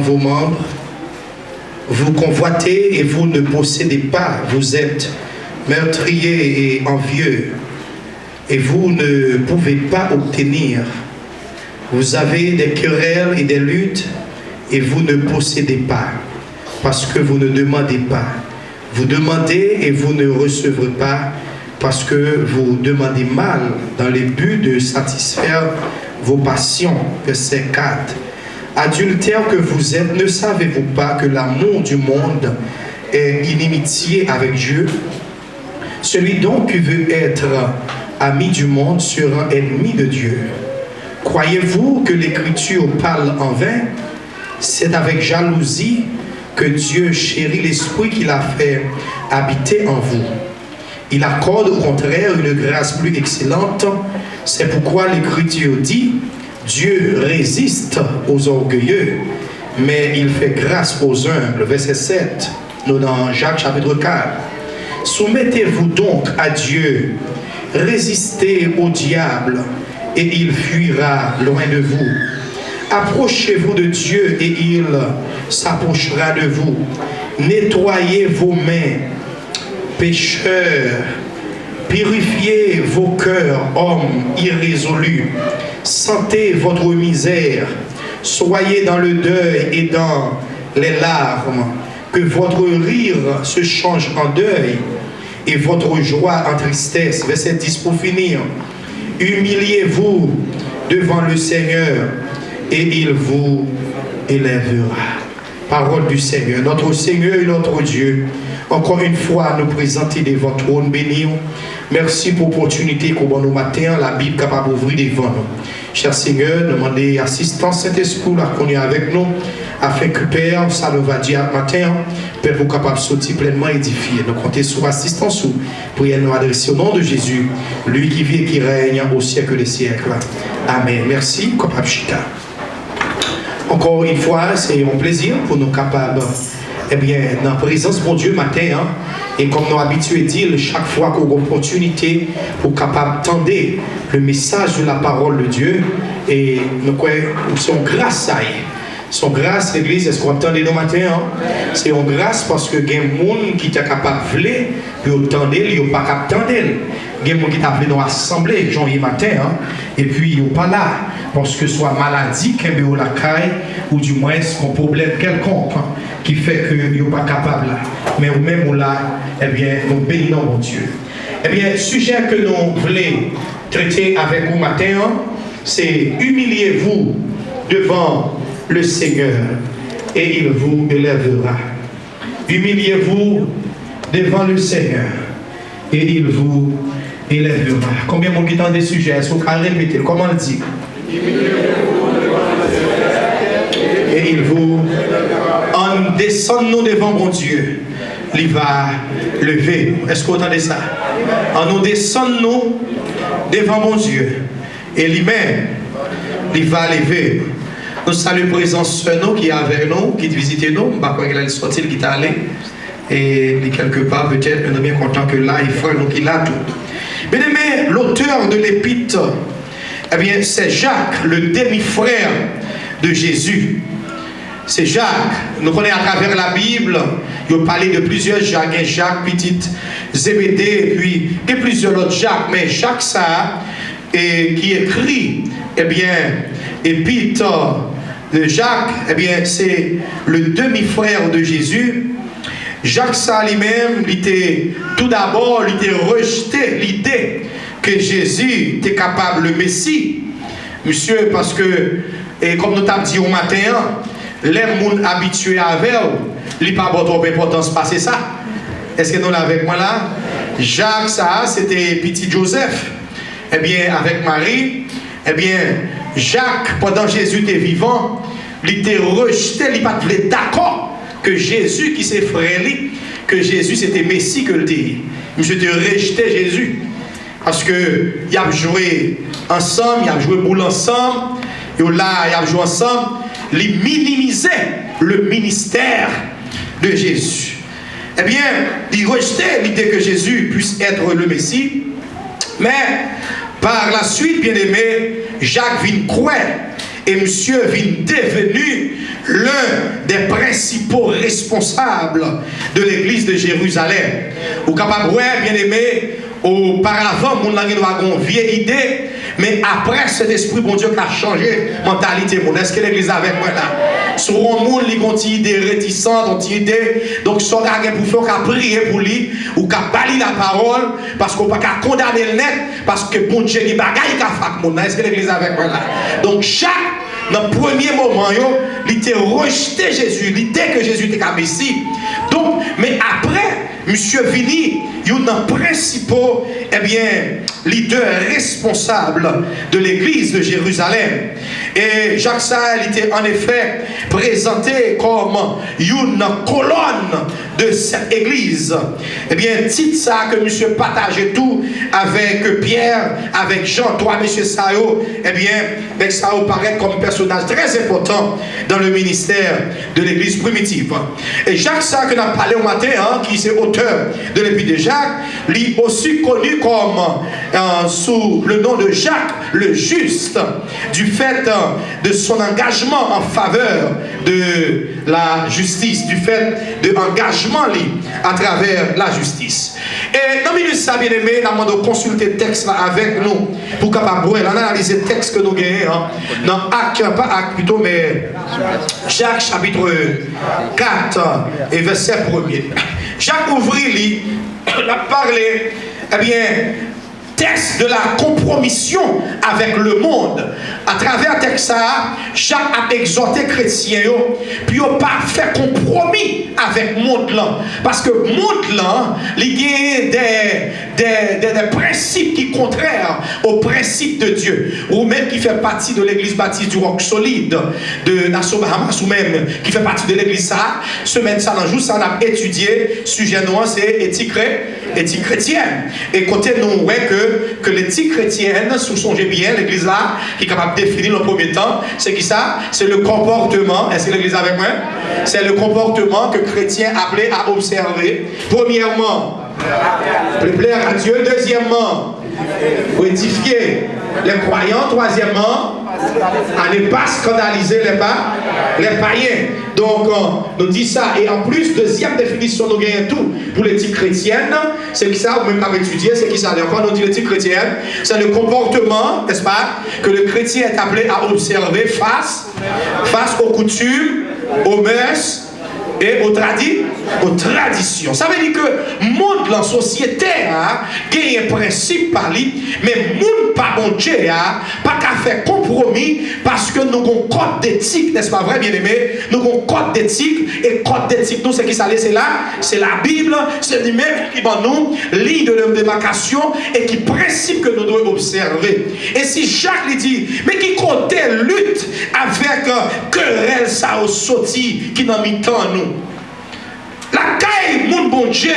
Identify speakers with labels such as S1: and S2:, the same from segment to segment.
S1: vos membres. Vous convoitez et vous ne possédez pas. Vous êtes meurtriers et envieux. Et vous ne pouvez pas obtenir. Vous avez des querelles et des luttes et vous ne possédez pas. Parce que vous ne demandez pas. Vous demandez et vous ne recevrez pas parce que vous demandez mal dans le but de satisfaire vos passions. Verset 4. Adultères que vous êtes, ne savez-vous pas que l'amour du monde est inimitié avec Dieu? Celui donc qui veut être ami du monde sera ennemi de Dieu. Croyez-vous que l'Écriture parle en vain? C'est avec jalousie que Dieu chérit l'esprit qu'il a fait habiter en vous. Il accorde au contraire une grâce plus excellente. C'est pourquoi l'Écriture dit, Dieu résiste aux orgueilleux, mais il fait grâce aux humbles. Verset 7, nous dans Jacques chapitre 4. Soumettez-vous donc à Dieu, résistez au diable, et il fuira loin de vous. Approchez-vous de Dieu et il s'approchera de vous. Nettoyez vos mains, pécheurs. Purifiez vos cœurs, hommes irrésolus. Sentez votre misère. Soyez dans le deuil et dans les larmes. Que votre rire se change en deuil et votre joie en tristesse. Verset 10 pour finir. Humiliez-vous devant le Seigneur et il vous élèvera. Parole du Seigneur. Notre Seigneur et notre Dieu, encore une fois, nous présenter devant votre trône béni. Merci pour l'opportunité qu'on a nous matin, la Bible capable d'ouvrir devant nous. Cher Seigneur, demandez assistance Saint-Esprit là qu'on est avec nous, afin que Père, ça nous va dire matin, Père, vous capable de sortir pleinement édifié. Nous comptons sur assistance pour nous adresser au nom de Jésus, lui qui vit et qui règne au siècle des siècles. Amen. Merci, capable Chita. Encore une fois, c'est un plaisir pour nous capables, eh bien, dans la présence de Dieu matin, hein, et comme nous habitués à dire, chaque fois qu'on a une opportunité pour capable d'entendre le message de la parole de Dieu, et nous sommes grâce à elle. Son grâce, l'église, est-ce qu'on entend nos matins? Hein? C'est une grâce parce que il y a des gens qui sont capables de vouloir, puis entendre, ils ne sont pas capables d'entendre. Il y a des gens qui sont venus dans l'assemblée, janvier matin, hein? Et puis ils ne sont pas là, parce que soit maladie, qu'il y a la caille, ou du moins un problème quelconque, hein, qui fait qu'ils ne sont pas capables là. Mais nous-mêmes, là, eh bien, nous bénissons mon Dieu. Eh bien, le sujet que nous voulons traiter avec vous matin, hein, c'est humiliez-vous devant le Seigneur et il vous élèvera. Humiliez-vous devant le Seigneur et il vous élèvera. Combien de gens qui ont des sujets? Est-ce que vous pouvez répéter? Comment on le dit? Et il vous... En descendant devant mon Dieu, il va lever. Est-ce que vous entendez ça? En nous descendant devant mon Dieu et lui-même, il va lever. Nous saluons la présence de nous qui est avec nous, qui visite nous. Je ne sais pas quand il est sorti, il est allé. Et quelque part, peut-être, nous sommes bien contents que là, il faut nous qu'il a tout. Bien aimé, l'auteur de l'épître, eh bien, c'est Jacques, le demi-frère de Jésus. C'est Jacques. Nous connaissons à travers la Bible, il a parlé de plusieurs Jacques. Il y a Jacques, petit Zébédée, et puis il y a plusieurs autres Jacques. Mais Jacques, ça, et qui écrit, eh bien, épître de Jacques, eh bien, c'est le demi-frère de Jésus. Jacques, ça lui-même, tout d'abord, il était rejeté l'idée que Jésus était capable, le Messie. Monsieur, parce que, et comme nous t'avons dit au matin, les gens habitués avec eux, il n'y a pas trop d'importance passer ça. Est-ce que nous l'avons avec moi là? Jacques, ça, c'était petit Joseph. Eh bien, avec Marie, eh bien, Jacques, pendant Jésus était vivant, il était rejeté, il n'était pas d'accord que Jésus, qui s'est frère, que Jésus c'était Messie que le dit. Monsieur était rejeté Jésus. Parce que il a joué ensemble, il a joué boule ensemble, et là, il a joué ensemble, il minimisait le ministère de Jésus. Eh bien, il rejetait l'idée que Jésus puisse être le Messie, mais par la suite, bien aimé, Jacques vient croire et monsieur vient devenu l'un des principaux responsables de l'église de Jérusalem. Ou capable, bien aimé, auparavant, mon langue doit avoir une vieille idée, mais après cet esprit, bon Dieu, qui a changé la mentalité. Est-ce que l'église avec moi là? Sur un monde, il y a une idée réticente, une idée. Donc, si on a pour faire, on prier pour lui, ou qu'on bali la parole, parce qu'on ne peut pas condamner le net, parce que bon Dieu, il y a des bagailles qui a fait. Est-ce que l'église avec moi là? Donc, chaque dans le premier moment, il était rejeté Jésus, l'idée que Jésus était comme ici. Donc, mais après, monsieur Vini, il y a un principal, leader responsable de l'église de Jérusalem. Et Jacques Saël était en effet présenté comme une colonne de cette église. Titre ça que monsieur partageait tout avec Pierre, avec Jean, toi, monsieur Sao, avec Sao paraît comme personnage très important dans le ministère de l'église primitive. Et Jacques Saël, que nous avons parlé au matin, qui est auteur de l'épître de Jacques, lui aussi connu comme sous le nom de Jacques le Juste, du fait de son engagement en faveur de la justice, du fait de l'engagement à travers la justice. Et dans le milieu de ça, bien aimé, nous avons consulté le texte là avec nous pour capable analyser le texte que nous gagnons dans Actes, pas Actes plutôt, mais Jacques chapitre 4 et verset 1er. Jacques ouvrit, il a parlé, texte de la compromission avec le monde. À travers le texte, Jacques a exhorté les chrétiens, puis il n'a pas fait compromis avec le monde là. Parce que le monde là, il y a des principes qui sont contraires aux principes de Dieu. Ou même qui fait partie de l'église baptiste du Roc Solide, de Nassau Bahamas, ou même qui fait partie de l'église ça. Semaine ça, dans jour ça, on a étudié, sujet noir, c'est éthique chrétienne. Et côté nous, ouais, que l'éthique chrétienne, sous son bien, l'église là, qui est capable de définir le premier temps, c'est qui ça? C'est le comportement. Est-ce que l'église avec moi? C'est le comportement que chrétien appelé à observer. Premièrement, plaire à Dieu. Deuxièmement, édifier les croyants. Troisièmement, à ne pas scandaliser les païens. Donc, nous dit ça. Et en plus, deuxième définition, nous gagnons tout pour l'éthique chrétienne. C'est qui ça, ou même pas étudier, c'est qui ça. Et encore, nous dit l'éthique chrétienne, c'est le comportement, n'est-ce pas, que le chrétien est appelé à observer face aux coutumes, aux mœurs et aux traditions. Ça veut dire que le monde, la société, gagne un principe par lui, mais le monde, pas bon Dieu, pas qu'à faire compromis parce que nous avons un code d'éthique, n'est-ce pas vrai, bien aimé? Nous avons un code d'éthique, et code d'éthique, nous, c'est qui ça, c'est là, c'est la Bible, c'est lui-même qui va nous, ligne de démarcation et qui principe que nous devons observer. Et si Jacques lui dit, mais qui côté lutte avec querelle, ça au sorti qui n'a mis tant nous. La caille, mon bon Dieu,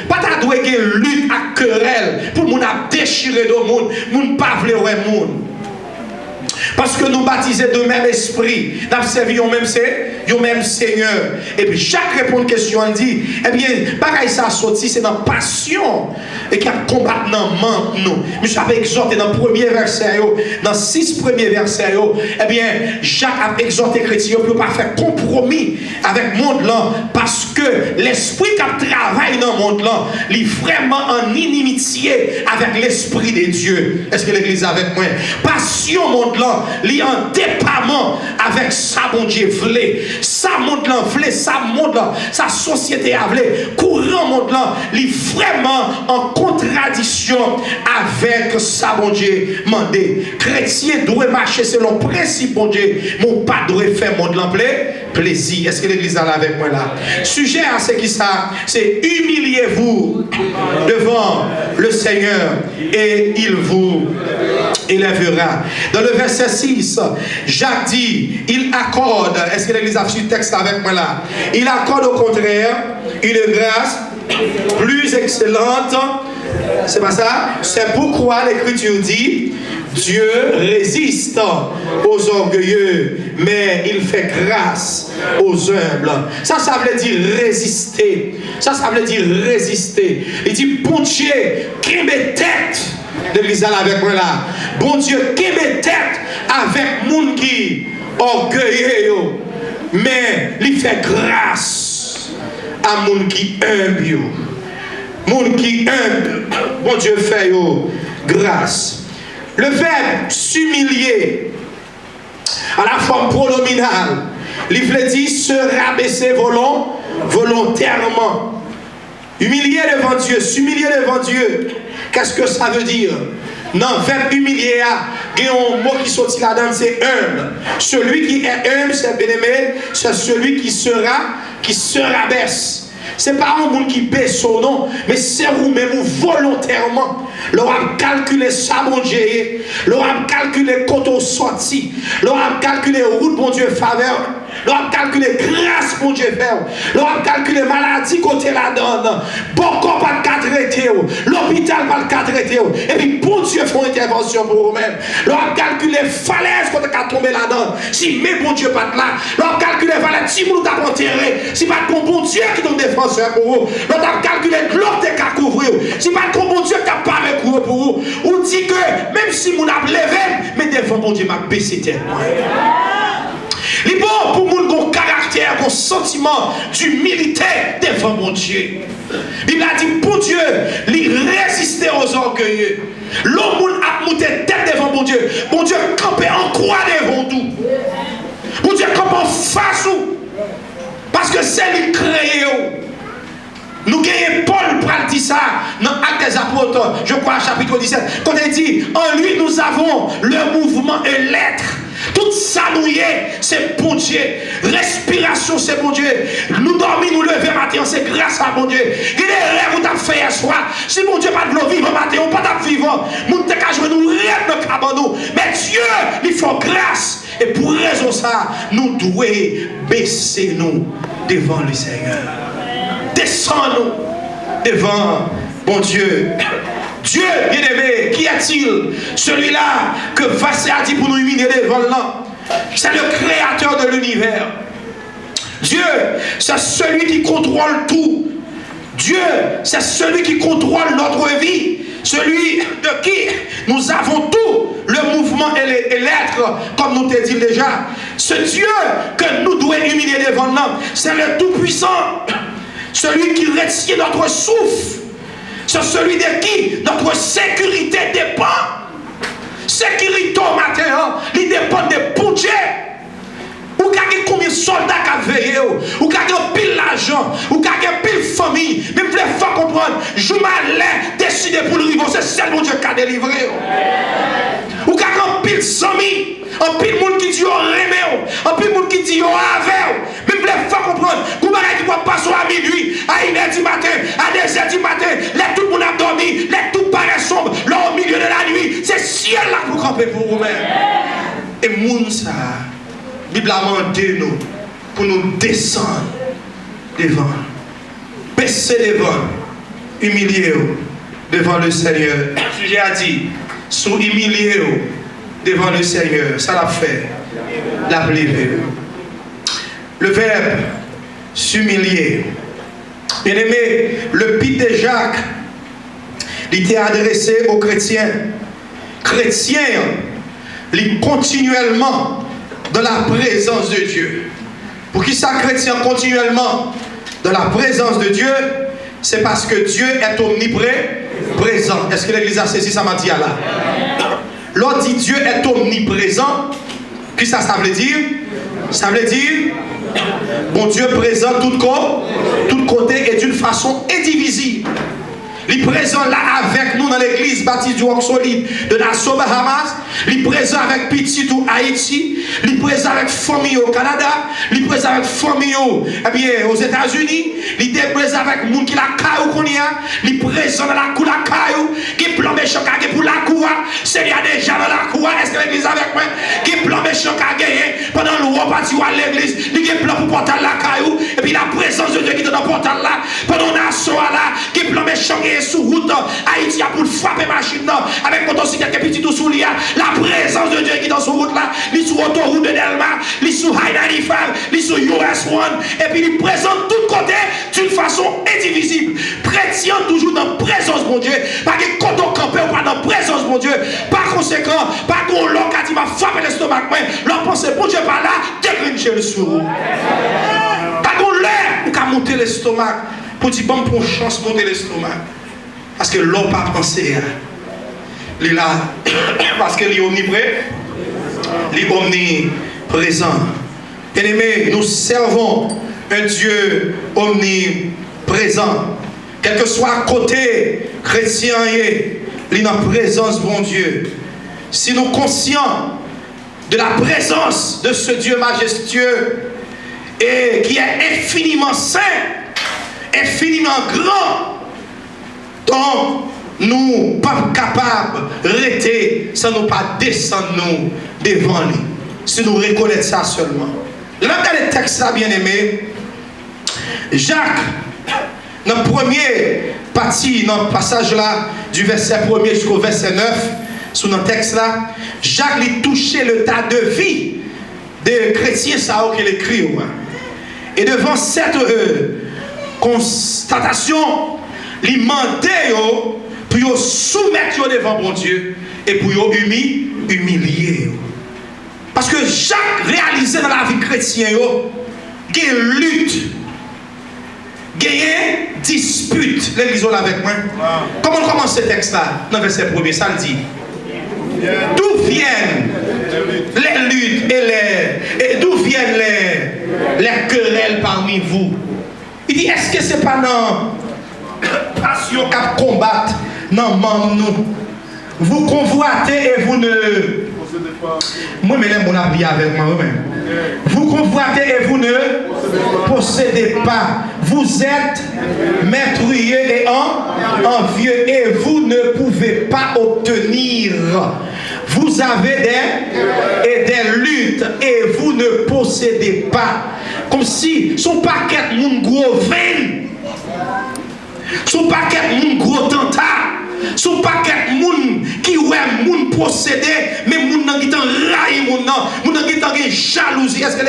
S1: pas ta doué lutte à querelle pour mon a déchiré de monde, mon pas vle ouais monde. Parce que nous baptisons de même esprit, nous servons même Seigneur. Et puis chaque réponse question on dit, bagaille ça sorti, c'est dans passion et qui a combattu dans nous. Mais j'avais exhorté dans le premier verset, dans 6 premiers versets, Jacques a exhorté les chrétiens pour ne pas faire compromis avec le monde là, parce que l'esprit qui travaille dans le monde là, il est vraiment en inimitié avec l'esprit de Dieu. Est-ce que l'église est avec moi? Passion monde là, li en dépendant avec ça mon Dieu voulait, ça monde là voulait, ça monde là, sa société a voulu, courant monde là, li vraiment en contradiction avec ça mon Dieu mandé. Chrétien doit marcher selon principe mon Dieu, mon pas doit faire monde là plaisir. Est-ce que l'église est là avec moi là? Sujet à ce qui ça, c'est humiliez-vous devant le Seigneur et il vous élèvera. Dans le verset 6, Jacques dit, il accorde, est-ce que l'église a su le texte avec moi là? Il accorde au contraire une grâce plus excellente. C'est pas ça? C'est pourquoi l'écriture dit, Dieu résiste aux orgueilleux, mais il fait grâce aux humbles. Ça veut dire résister. Ça veut dire résister. Il dit, bon Dieu, qui met tête. L'église avec moi là. Bon Dieu, qui met tête avec moun qui orgueilleux. mais il fait grâce à moun qui humble. Moun qui humble, bon Dieu fait grâce. Le verbe s'humilier à la forme pronominale, il veut dire se rabaisser volontairement. Humilier devant Dieu, s'humilier devant Dieu. Qu'est-ce que ça veut dire? Non, verbe humilier, il y a un mot qui sortit là-dedans, c'est humble. Celui qui est humble, c'est bien-aimé, c'est celui qui se rabaisse. Ce n'est pas un monde qui baisse son nom, mais c'est vous-même volontairement. L'on a calculé ça, mon Dieu. L'on a calculé quand on sortit. L'on a calculé route, mon Dieu, faveur. L'on a calculé grâce, mon Dieu, faire. L'on a calculé maladie côté la donne. Bon corps pas de cas traité. L'hôpital pas de cas traité. Et puis, bon Dieu, font intervention pour vous-même. L'on a calculé falaise quand on a tombé la donne. Si, mais bon Dieu, pas de là. L'on a calculé falaise, si vous n'avez pas enterré. Si pas de bon Dieu qui donne défenseur pour vous. L'on a calculé globe de cas couvrir. Si pas de bon Dieu qui a parlé pour vous. On dit que, même si vous n'avez levé, mais devant bon Dieu, m'a baissé tellement. Il est bon pour nous qu'on caractère, qu'on sentiment d'humilité devant mon Dieu. Il a dit, pour Dieu, il résistait aux orgueilleux. L'homme a monté tête devant mon Dieu. Mon Dieu campé en croix devant nous. Mon Dieu campé en face nous. Parce que c'est lui créé. Nous gagnons Paul pour dire ça dans Actes des Apôtres, je crois, chapitre 17. Quand il dit, en lui nous avons le mouvement et l'être. Tout ça nous y est, c'est bon Dieu. Respiration, c'est bon Dieu. Nous dormir, nous lever matin, c'est grâce à bon Dieu. Il y a des rêves que tu as fait hier soir. Si mon Dieu pas de l'eau vivre matin, on pas de vivant. Nous t'es qu'à jouer, nous rêves de cabano. Mais Dieu, il faut grâce. Et pour raison ça, nous devons baisser nous devant le Seigneur. Descends-nous devant bon Dieu. Dieu, bien-aimé, qui est-il? Celui-là que Vassé a dit pour nous humilier devant l'homme. C'est le créateur de l'univers. Dieu, c'est celui qui contrôle tout. Dieu, c'est celui qui contrôle notre vie. Celui de qui nous avons tout, le mouvement et l'être, comme nous t'ai dit déjà. Ce Dieu que nous devons humilier devant l'homme, c'est le Tout-Puissant. Celui qui retient notre souffle. C'est celui de qui notre sécurité dépend. Sécurité au matin, il dépend de bon Dieu. Ou avez combien de soldats qui veillé, ou avez pile l'argent, ou avez pile famille. Mais vous voulez faire comprendre, je m'allais décider pour le river, c'est seul mon Dieu qui a délivré. Ou avez pile amis. En pile monde qui dit remé, en pile monde qui dit avec. Mais vous voulez faire comprendre, vous m'avez dit passer à minuit, à 1h du matin, à 2h du matin, là tout le monde a dormi, là tout paraît sombre, là au milieu de la nuit, c'est ciel là pour camper pour vous-même. Et moun ça, Bible a demandé nous pour nous descendre devant, baisser devant, humilier devant le Seigneur. J'ai dit, sous humilier devant le Seigneur, ça l'a fait, l'a levé. Le verbe s'humilier. Bien aimé, le pit de Jacques, il était adressé aux chrétiens. Chrétiens, ils continuellement dans la présence de Dieu. Pour qui ça, chrétien, continuellement dans la présence de Dieu, c'est parce que Dieu est omniprésent. Est-ce que l'église a saisi ça m'a dit là? L'autre dit Dieu est omniprésent. Qu'est-ce que ça veut dire? Ça veut dire bon Dieu présent tout côté et d'une façon indivisible. Il est présent là avec nous dans l'église baptiste du Roc Solide de Nassau Bahamas. Il est présent avec Petit ou Haïti. Il est présent avec famille au Canada. Il est présent avec famille aux États-Unis. Il est présent avec les gens qui la caillou qu'on y a. Il est présent dans la cour la caillou. Qui plan méchant qui pour la cour. C'est il y a déjà dans la cour. Est-ce que l'église avec moi? Qui plan méchant qui a gagné pendant le repas à l'église. Il y a plan pour porter la caillou. Et puis la présence de Dieu qui est dans le portal là. Pendant Nassau là. Qui plan méchant sous route, Haïti a pour frapper machine avec motocyclette et petit tout sous l'IA. La présence de Dieu qui est dans son route là, il est sur autoroute de Delma, il est sur High 95, il est sur US1, et puis il présente tout côté d'une façon indivisible. Chrétien toujours dans la présence de Dieu, pas que quand on campe ou pas dans la présence de Dieu. Par conséquent, pas qu'on l'on qui va frapper l'estomac, l'on pense bon Dieu par là, dégrincher le sourd. Pas qu'on l'air ou qu'à monter l'estomac, pour dire bon pour chance monter l'estomac. Parce que l'on pas pensé. Il est là, parce qu'il est omniprésent. Il est omniprésent. Bien-aimés, nous servons un Dieu omniprésent. Quel que soit côté chrétien, il est dans la présence de mon Dieu. Si nous sommes conscients de la présence de ce Dieu majestueux et qui est infiniment saint, infiniment grand, donc nous ne sommes pas capables de rester sans nous pas descendre nous devant lui. Si nous reconnaissons ça seulement. Là, dans le texte là, bien aimé, Jacques, dans le premier partie, dans le passage là, du verset 1er jusqu'au verset 9, sous notre texte là, Jacques lui touchait le tas de vie des chrétiens, ça qu'il écrit. Et devant cette constatation, il demandait pour soumettre devant bon Dieu et pour humilier. Parce que Jacques réalisait dans la vie chrétienne qu'il y a une lutte, qu'il y a une dispute. L'église avec moi. Comment on commence ce texte-là? Dans le verset 1er, ça le dit. D'où viennent les luttes et d'où viennent les querelles parmi vous? Il dit, est-ce que ce n'est pas dans la passion qu'à combattre dans nous? Vous convoitez et vous ne... Moi, je vais m'habiller avec moi-même. Vous convoitez et vous ne possédez pas. Vous êtes meurtriers et envieux et vous ne pouvez pas obtenir. Vous avez des luttes et vous ne possédez pas. Comme si son paquet mon gros veine, son paquet mon gros tenta, son paquet moun qui ouais moun possédé, mais moun nan qui t'en raille moun nan qui t'en jalousie. Est-ce que